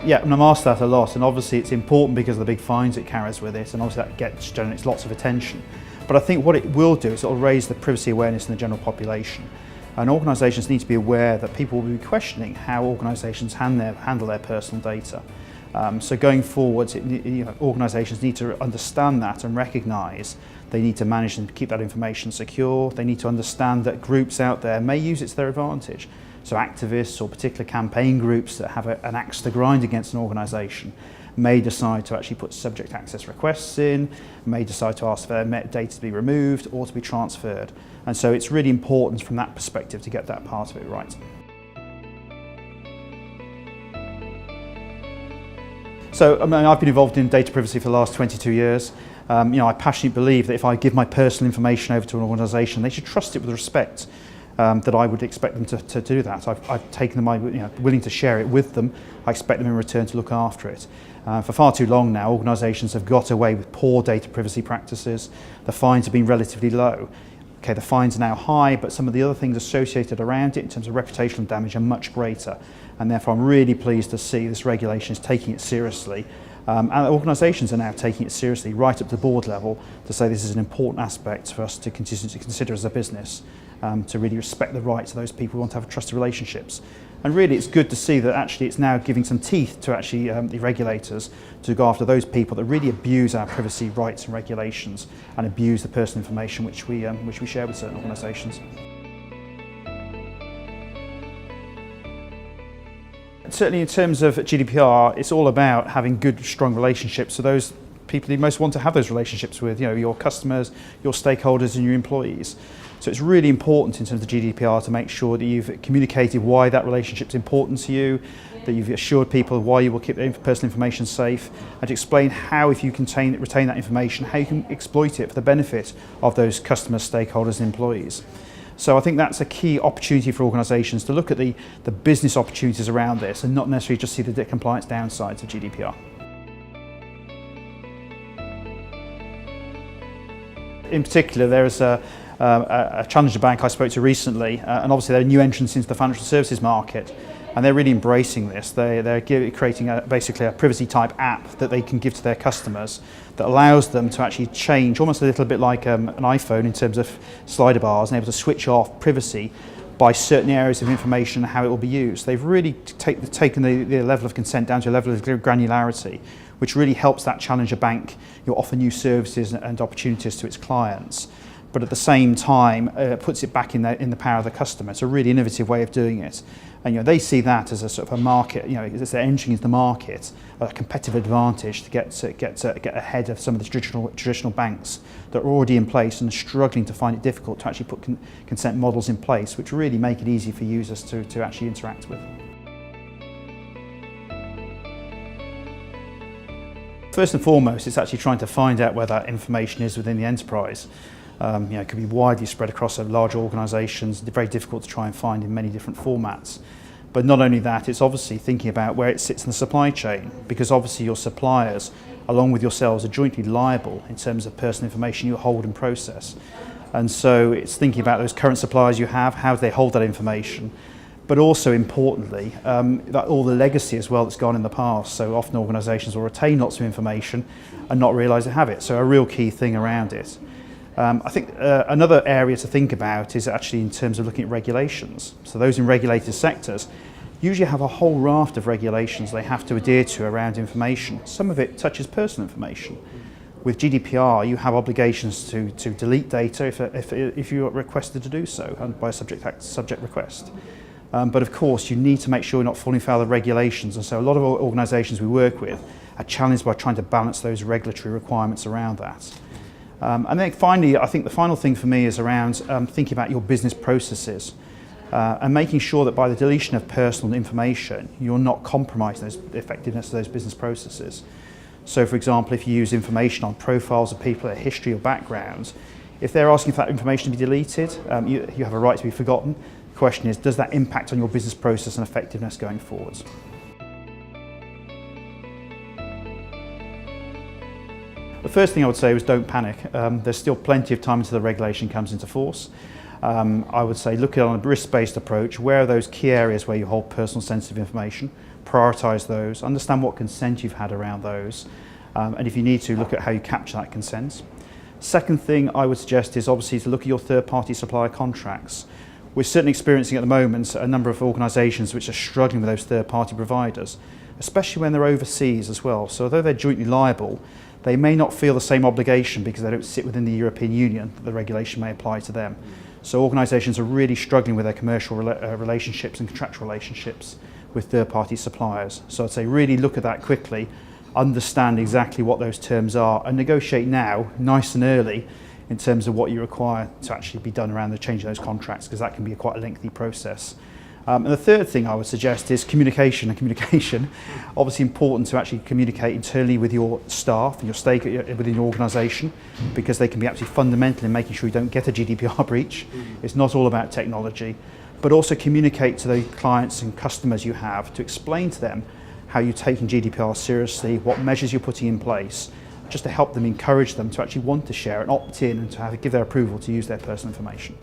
Yeah, and I'm asked that a lot, and obviously it's important because of the big fines it carries with it, and obviously that generates lots of attention. But I think what it will do is it will raise the privacy awareness in the general population. And organisations need to be aware that people will be questioning how organisations handle their personal data. So going forwards, organisations need to understand that and recognise they need to manage and keep that information secure. They need to understand that groups out there may use it to their advantage. So activists or particular campaign groups that have an axe to grind against an organisation may decide to actually put subject access requests in, may decide to ask for their data to be removed or to be transferred. And so it's really important from that perspective to get that part of it right. So I've been involved in data privacy for the last 22 years. I passionately believe that if I give my personal information over to an organisation, they should trust it with respect. That I would expect them to do that. I've taken them, willing to share it with them. I expect them in return to look after it. For far too long now, organisations have got away with poor data privacy practices. The fines have been relatively low. Okay, the fines are now high, but some of the other things associated around it in terms of reputational damage are much greater. And therefore I'm really pleased to see this regulation is taking it seriously. And organisations are now taking it seriously right up to the board level to say this is an important aspect for us to continue to consider as a business, to really respect the rights of those people who want to have trusted relationships. And really it's good to see that actually it's now giving some teeth to actually the regulators to go after those people that really abuse our privacy rights and regulations and abuse the personal information which we share with certain organisations. Certainly in terms of GDPR, it's all about having good, strong relationships with those people you most want to have those relationships with, your customers, your stakeholders and your employees. So it's really important in terms of the GDPR to make sure that you've communicated why that relationship is important to you, that you've assured people why you will keep their personal information safe, and to explain how, if you retain that information, how you can exploit it for the benefit of those customers, stakeholders and employees. So I think that's a key opportunity for organisations to look at the business opportunities around this and not necessarily just see the compliance downsides of GDPR. In particular, there is a challenger bank I spoke to recently, and obviously they're new entrants into the financial services market, and they're really embracing this. They're creating basically a privacy type app that they can give to their customers that allows them to actually change, almost a little bit like an iPhone in terms of slider bars, and able to switch off privacy by certain areas of information and how it will be used. They've really taken the level of consent down to a level of granularity, which really helps that challenger bank offer new services and opportunities to its clients, but at the same time puts it back in the power of the customer. It's a really innovative way of doing it, and they see that as a sort of a market. As they're entering into the market, a competitive advantage to get ahead of some of the traditional banks that are already in place and are struggling to find it difficult to actually put consent models in place, which really make it easy for users to actually interact with. First and foremost, it's actually trying to find out where that information is within the enterprise. It could be widely spread across large organisations, very difficult to try and find in many different formats. But not only that, it's obviously thinking about where it sits in the supply chain, because obviously your suppliers, along with yourselves, are jointly liable in terms of personal information you hold and process. And so it's thinking about those current suppliers you have, how they hold that information, but also importantly, that all the legacy as well that's gone in the past. So often organisations will retain lots of information and not realise they have it. So a real key thing around it. I think another area to think about is actually in terms of looking at regulations. So those in regulated sectors usually have a whole raft of regulations they have to adhere to around information. Some of it touches personal information. With GDPR, you have obligations to delete data if you are requested to do so by a subject request. But of course, you need to make sure you're not falling foul of regulations, and so a lot of organisations we work with are challenged by trying to balance those regulatory requirements around that. And then finally, I think the final thing for me is around thinking about your business processes and making sure that by the deletion of personal information, you're not compromising the effectiveness of those business processes. So for example, if you use information on profiles of people, their history or backgrounds, if they're asking for that information to be deleted, you have a right to be forgotten. The question is, does that impact on your business process and effectiveness going forwards? The first thing I would say was don't panic. There's still plenty of time until the regulation comes into force. I would say look at it on a risk-based approach. Where are those key areas where you hold personal sensitive information? prioritise those, understand what consent you've had around those, and if you need to, look at how you capture that consent. Second thing I would suggest is obviously to look at your third-party supplier contracts. We're certainly experiencing at the moment a number of organisations which are struggling with those third-party providers, especially when they're overseas as well. So although they're jointly liable, they may not feel the same obligation because they don't sit within the European Union that the regulation may apply to them. So organisations are really struggling with their commercial relationships and contractual relationships with third-party suppliers. So I'd say really look at that quickly, understand exactly what those terms are, and negotiate now, nice and early, in terms of what you require to actually be done around the change of those contracts, because that can be quite a lengthy process. And the third thing I would suggest is communication. And communication, obviously important to actually communicate internally with your staff and your stake within your organisation, because they can be absolutely fundamental in making sure you don't get a GDPR breach. It's not all about technology, but also communicate to the clients and customers you have to explain to them how you're taking GDPR seriously, what measures you're putting in place, just to help them, encourage them to actually want to share and opt in and to give their approval to use their personal information.